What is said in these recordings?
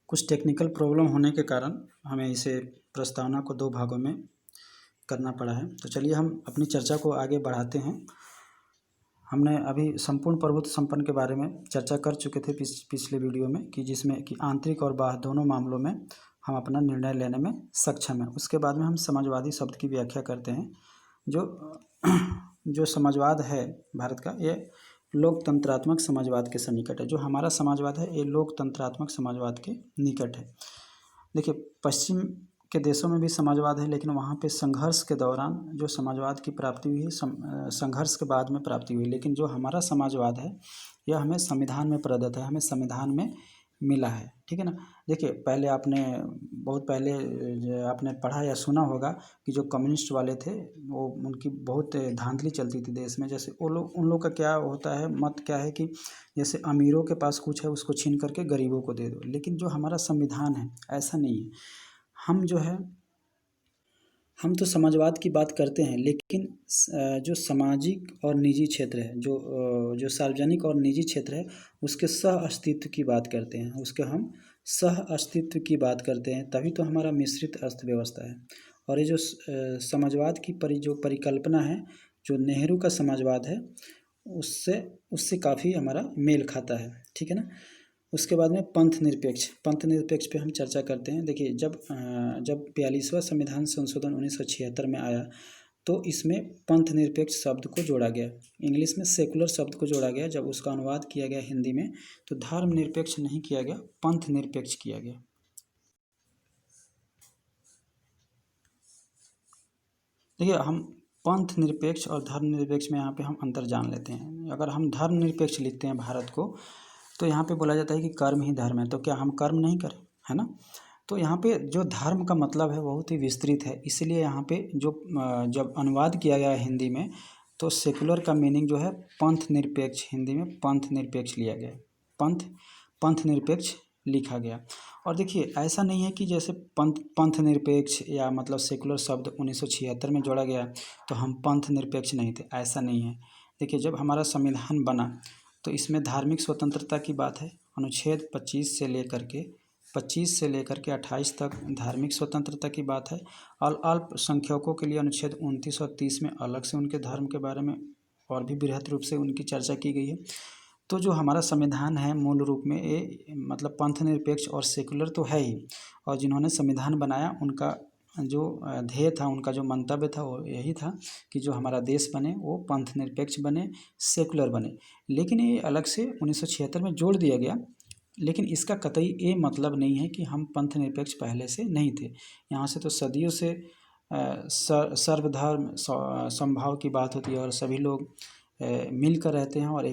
कुछ technical problem होने के कारण हमें इसे प्रस्तावना को 2 भागों में करना पड़ा है। तो चलिए हम अपनी चर्चा को आगे बढ़ाते हैं। हमने अभी संपूर्ण प्रभुत्व संपन्न के बारे में चर्चा कर चुके थे पिछले वीडियो में, कि जिसमें कि आंतरिक और बाह्य दोनों मामलों में हम अपना निर्णय लेने में सक्षम हैं। उसके बाद में हम समाजवादी शब्द की व्याख्या करते हैं। जो समाजवाद है भारत का, ये लोकतंत्रात्मक समाजवाद के सन्निकट है। जो हमारा समाजवाद है ये लोकतंत्रात्मक समाजवाद के निकट है। देखिए, पश्चिम के देशों में भी समाजवाद है, लेकिन वहाँ पे संघर्ष के दौरान जो समाजवाद की प्राप्ति हुई है, संघर्ष के बाद में प्राप्ति हुई। लेकिन जो हमारा समाजवाद है यह हमें संविधान में प्रदत्त है, हमें संविधान में मिला है। ठीक है ना। देखिए, पहले बहुत पहले आपने पढ़ा या सुना होगा कि जो कम्युनिस्ट वाले थे वो, उनकी बहुत धांधली चलती थी देश में। जैसे उन लोग का क्या होता है, मत क्या है कि जैसे अमीरों के पास कुछ है उसको छीन करके गरीबों को दे दो। लेकिन जो हमारा संविधान है ऐसा नहीं है। हम तो समाजवाद की बात करते हैं, लेकिन जो सामाजिक और निजी क्षेत्र है, जो सार्वजनिक और निजी क्षेत्र है, उसके सह अस्तित्व की बात करते हैं। उसके हम सह अस्तित्व की बात करते हैं, तभी तो हमारा मिश्रित अर्थव्यवस्था है। और ये जो समाजवाद की जो परिकल्पना है, जो नेहरू का समाजवाद है, उससे काफ़ी हमारा मेल खाता है। ठीक है ना। उसके बाद में पंथ निरपेक्ष पे हम चर्चा करते हैं। देखिए, जब 42वां संविधान संशोधन 1976 में आया तो इसमें पंथ निरपेक्ष शब्द को जोड़ा गया। इंग्लिश में सेकुलर शब्द को जोड़ा गया। जब उसका अनुवाद किया गया हिंदी में तो धर्म निरपेक्ष नहीं किया गया, पंथ निरपेक्ष किया गया। देखिए, हम पंथ निरपेक्ष और धर्म निरपेक्ष में यहाँ पे हम अंतर जान लेते हैं। अगर हम धर्म निरपेक्ष लिखते हैं भारत को, तो यहाँ पे बोला जाता है कि कर्म ही धर्म है। तो क्या हम कर्म नहीं करें, है ना। तो यहाँ पे जो धर्म का मतलब है बहुत ही विस्तृत है। इसलिए यहाँ पे जब अनुवाद किया गया है हिंदी में, तो सेकुलर का मीनिंग जो है पंथ निरपेक्ष, हिंदी में पंथ निरपेक्ष लिया गया, पंथ निरपेक्ष लिखा गया। और देखिए, ऐसा नहीं है कि जैसे पंथ निरपेक्ष या मतलब सेकुलर शब्द 1976 में जोड़ा गया तो हम पंथ निरपेक्ष नहीं थे, ऐसा नहीं है। देखिए, जब हमारा संविधान बना तो इसमें धार्मिक स्वतंत्रता की बात है। अनुच्छेद 25 से लेकर के 28 तक धार्मिक स्वतंत्रता की बात है। और अल्पसंख्यकों के लिए अनुच्छेद 29 और 30 में अलग से उनके धर्म के बारे में और भी बृहत रूप से उनकी चर्चा की गई है। तो जो हमारा संविधान है मूल रूप में ये मतलब पंथ निरपेक्ष और सेकुलर तो है ही। और जिन्होंने संविधान बनाया उनका जो ध्येय था, उनका जो मंतव्य था वो यही था कि जो हमारा देश बने वो पंथ निरपेक्ष बने, सेकुलर बने। लेकिन ये अलग से 1976 में जोड़ दिया गया। लेकिन इसका कतई ये मतलब नहीं है कि हम पंथ निरपेक्ष पहले से नहीं थे। यहाँ से तो सदियों से सर्वधर्म समभाव की बात होती है और सभी लोग मिलकर रहते हैं और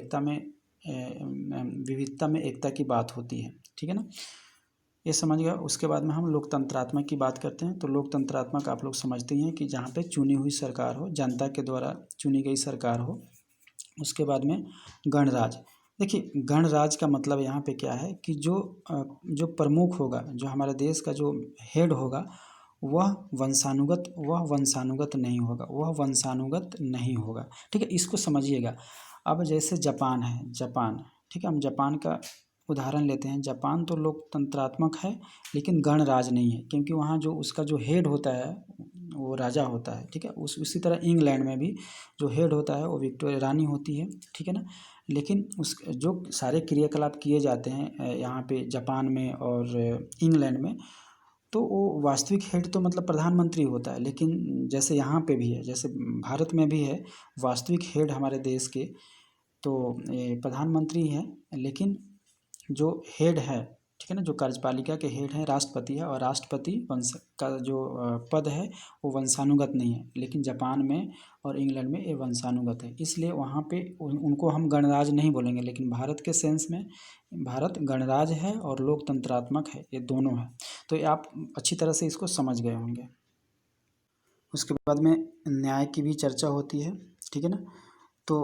विविधता में एकता की बात होती है। ठीक है ना। ये समझ गया। उसके बाद में हम लोकतंत्रात्मक की बात करते हैं। तो लोकतंत्रात्मक आप लोग समझते हैं कि जहाँ पे चुनी हुई सरकार हो, जनता के द्वारा चुनी गई सरकार हो। उसके बाद में गणराज। देखिए, गणराज का मतलब यहाँ पे क्या है कि जो प्रमुख होगा, जो हमारे देश का जो हेड होगा, वह वंशानुगत नहीं होगा। ठीक है, इसको समझिएगा। अब जैसे जापान है, ठीक है, हम जापान का उदाहरण लेते हैं। जापान तो लोकतंत्रात्मक है लेकिन गणराज नहीं है, क्योंकि वहाँ जो उसका जो हेड होता है वो राजा होता है। ठीक है। उसी तरह इंग्लैंड में भी जो हेड होता है वो विक्टोरिया रानी होती है। ठीक है ना। लेकिन जो सारे क्रियाकलाप किए जाते हैं यहाँ पे जापान में और इंग्लैंड में, तो वो वास्तविक हेड तो मतलब प्रधानमंत्री होता है। लेकिन जैसे यहाँ पे भी है, जैसे भारत में भी है, वास्तविक हेड हमारे देश के तो प्रधानमंत्री है। लेकिन जो हेड है, ठीक है ना, जो कार्यपालिका के हेड हैं राष्ट्रपति है, और राष्ट्रपति वंश का जो पद है वो वंशानुगत नहीं है। लेकिन जापान में और इंग्लैंड में ये वंशानुगत है। इसलिए वहाँ पे उनको हम गणराज नहीं बोलेंगे। लेकिन भारत के सेंस में भारत गणराज है और लोकतंत्रात्मक है, ये दोनों है। तो ये आप अच्छी तरह से इसको समझ गए होंगे। उसके बाद में न्याय की भी चर्चा होती है। ठीक है ना। तो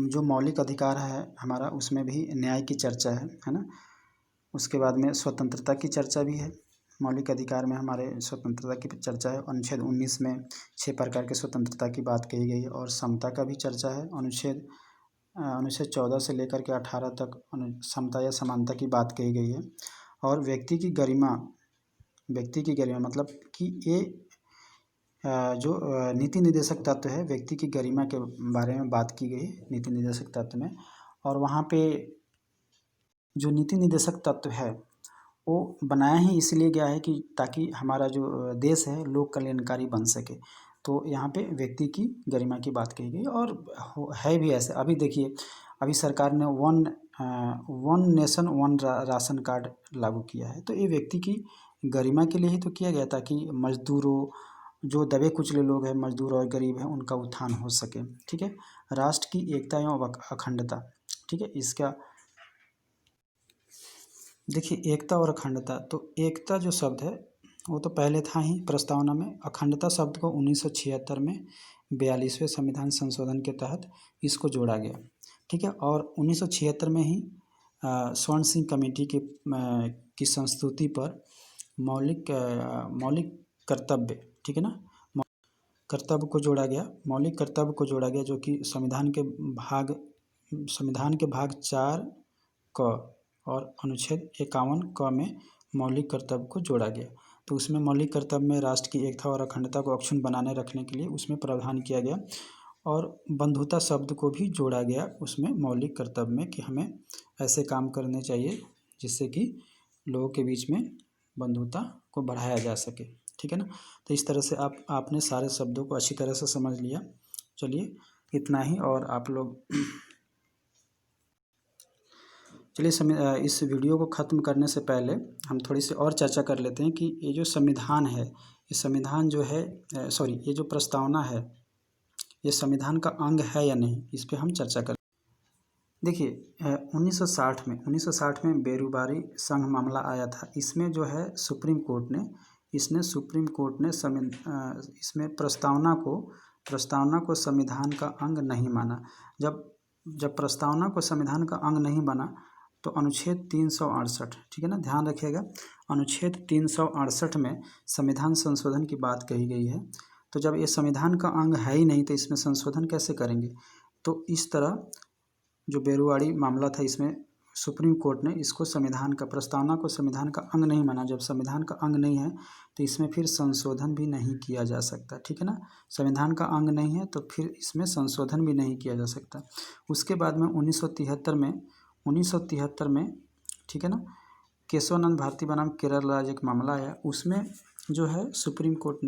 जो मौलिक अधिकार है हमारा, उसमें भी न्याय की चर्चा है ना। उसके बाद में स्वतंत्रता की चर्चा भी है। मौलिक अधिकार में हमारे स्वतंत्रता की चर्चा है। अनुच्छेद 19 में 6 प्रकार के स्वतंत्रता की बात कही गई है। और समता का भी चर्चा है। अनुच्छेद 14 से लेकर के 18 तक समता या समानता की बात कही गई है। और व्यक्ति की गरिमा मतलब कि ये जो नीति निर्देशक तत्व है, व्यक्ति की गरिमा के बारे में बात की गई है नीति निर्देशक तत्व में। और वहाँ पे जो नीति निर्देशक तत्व है वो बनाया ही इसलिए गया है कि ताकि हमारा जो देश है लोक कल्याणकारी बन सके। तो यहाँ पे व्यक्ति की गरिमा की बात कही गई और है भी ऐसे। अभी देखिए, अभी सरकार ने one nation one ration card लागू किया है। तो ये व्यक्ति की गरिमा के लिए ही तो किया गया, ताकि मजदूरों, जो दबे कुचले लोग हैं, मजदूर और गरीब हैं, उनका उत्थान हो सके। ठीक है, राष्ट्र की एकता एवं अखंडता। ठीक है, इसका देखिए एकता और अखंडता। तो एकता जो शब्द है वो तो पहले था ही प्रस्तावना में। अखंडता शब्द को 1976 में 42वें संविधान संशोधन के तहत इसको जोड़ा गया। ठीक है, और 1976 में ही स्वर्ण सिंह कमेटी की संस्तुति पर मौलिक कर्तव्य, ठीक है ना, कर्तव्य को जोड़ा गया, मौलिक कर्तव्य को जोड़ा गया, जो कि संविधान के भाग 4 क और अनुच्छेद 51 क में मौलिक कर्तव्य को जोड़ा गया। तो उसमें मौलिक कर्तव्य में राष्ट्र की एकता और अखंडता को अक्षुण्ण बनाने रखने के लिए उसमें प्रावधान किया गया, और बंधुता शब्द को भी जोड़ा गया उसमें मौलिक कर्तव्य में, कि हमें ऐसे काम करने चाहिए जिससे कि लोगों के बीच में बंधुता को बढ़ाया जा सके। ठीक है ना। तो इस तरह से आपने सारे शब्दों को अच्छी तरह से समझ लिया। चलिए इतना ही। और आप लोग चलिए इस वीडियो को ख़त्म करने से पहले हम थोड़ी सी और चर्चा कर लेते हैं कि ये जो संविधान है, ये संविधान जो है ये जो प्रस्तावना है, ये संविधान का अंग है या नहीं, इस पर हम चर्चा करें। देखिए 1960 में बेरोजगारी संघ मामला आया था। इसमें जो है सुप्रीम कोर्ट ने इसमें प्रस्तावना को संविधान का अंग नहीं माना। जब प्रस्तावना को संविधान का अंग नहीं बना तो अनुच्छेद 368, ठीक है ना, ध्यान रखिएगा, अनुच्छेद 368 में संविधान संशोधन की बात कही गई है। तो जब ये संविधान का अंग है ही नहीं तो इसमें संशोधन कैसे करेंगे। तो इस तरह जो बेरोजगारी मामला था, इसमें सुप्रीम कोर्ट ने इसको प्रस्तावना को संविधान का अंग नहीं माना। जब संविधान का अंग नहीं है तो इसमें फिर संशोधन भी नहीं किया जा सकता। ठीक है ना, संविधान का अंग नहीं है तो फिर इसमें संशोधन भी नहीं किया जा सकता। उसके बाद में 1973 में ठीक है ना, केशवानंद भारती बनाम केरल राज्य एक मामला आया। उसमें जो है सुप्रीम कोर्ट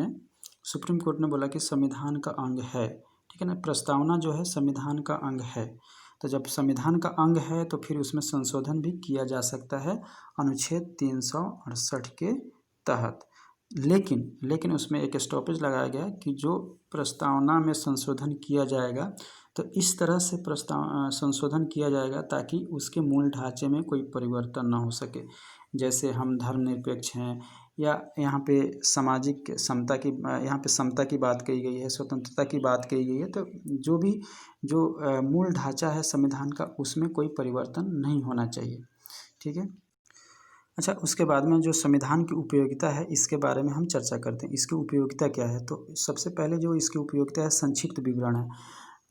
ने बोला कि संविधान का अंग है। ठीक है ना, प्रस्तावना जो है संविधान का अंग है। तो जब संविधान का अंग है तो फिर उसमें संशोधन भी किया जा सकता है अनुच्छेद 368 के तहत। लेकिन उसमें एक स्टॉपेज लगाया गया कि जो प्रस्तावना में संशोधन किया जाएगा तो इस तरह से संशोधन किया जाएगा ताकि उसके मूल ढांचे में कोई परिवर्तन ना हो सके। जैसे हम धर्मनिरपेक्ष हैं, या यहाँ पे सामाजिक समता की समता की बात कही गई है, स्वतंत्रता की बात कही गई है। तो जो मूल ढांचा है संविधान का, उसमें कोई परिवर्तन नहीं होना चाहिए। ठीक है। अच्छा, उसके बाद में जो संविधान की उपयोगिता है इसके बारे में हम चर्चा करते हैं। इसकी उपयोगिता क्या है। तो सबसे पहले जो इसकी उपयोगिता है, संक्षिप्त विवरण है।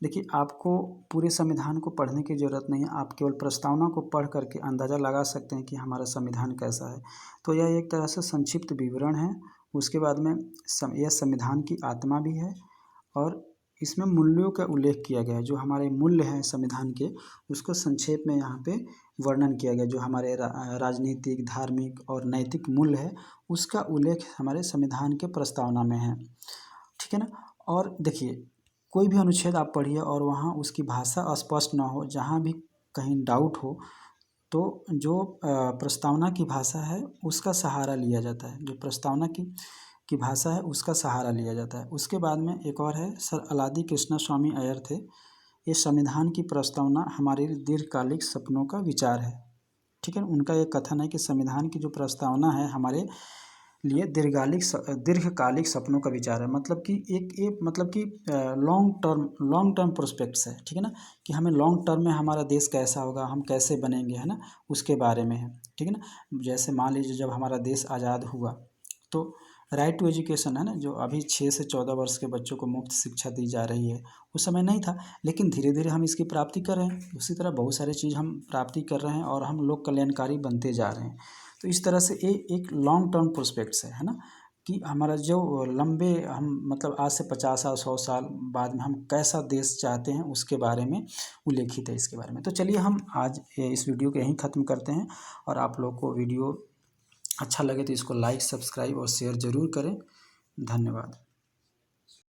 देखिए, आपको पूरे संविधान को पढ़ने की ज़रूरत नहीं है, आप केवल प्रस्तावना को पढ़ करके अंदाज़ा लगा सकते हैं कि हमारा संविधान कैसा है। तो यह एक तरह से संक्षिप्त विवरण है। उसके बाद में यह संविधान की आत्मा भी है, और इसमें मूल्यों का उल्लेख किया गया है। जो हमारे मूल्य हैं संविधान के, उसको संक्षेप में यहाँ पे वर्णन किया गया। जो हमारे राजनीतिक, धार्मिक और नैतिक मूल्य है, उसका उल्लेख हमारे संविधान के प्रस्तावना में है। ठीक है ना। और देखिए, कोई भी अनुच्छेद आप पढ़िए और वहाँ उसकी भाषा अस्पष्ट ना हो, जहाँ भी कहीं डाउट हो, तो जो प्रस्तावना की भाषा है उसका सहारा लिया जाता है। जो प्रस्तावना की भाषा है उसका सहारा लिया जाता है। उसके बाद में एक और है, सर अलादी कृष्णा स्वामी अय्यर थे। ये संविधान की प्रस्तावना हमारे दीर्घकालिक सपनों का विचार है। ठीक है, उनका ये कथन है कि संविधान की जो प्रस्तावना है हमारे लिए दीर्घकालिक सपनों का विचार है। मतलब कि लॉन्ग टर्म प्रोस्पेक्ट्स है। ठीक है ना, कि हमें लॉन्ग टर्म में हमारा देश कैसा होगा, हम कैसे बनेंगे, है ना, उसके बारे में है। ठीक है ना। जैसे मान लीजिए जब हमारा देश आज़ाद हुआ तो राइट टू एजुकेशन है ना, जो अभी 6 से 14 वर्ष के बच्चों को मुफ्त शिक्षा दी जा रही है, उस समय नहीं था। लेकिन धीरे धीरे हम इसकी प्राप्ति कर रहे हैं। उसी तरह बहुत सारी चीज़ हम प्राप्ति कर रहे हैं और हम लोग कल्याणकारी बनते जा रहे हैं। तो तो इस तरह से ये एक लॉन्ग टर्म प्रोस्पेक्ट्स है ना, कि हमारा जो लंबे हम मतलब आज से 50 साल 100 साल बाद में हम कैसा देश चाहते हैं उसके बारे में उल्लेखित है इसके बारे में। तो चलिए हम आज इस वीडियो को यहीं ख़त्म करते हैं, और आप लोग को वीडियो अच्छा लगे तो इसको लाइक, सब्सक्राइब और शेयर ज़रूर करें। धन्यवाद।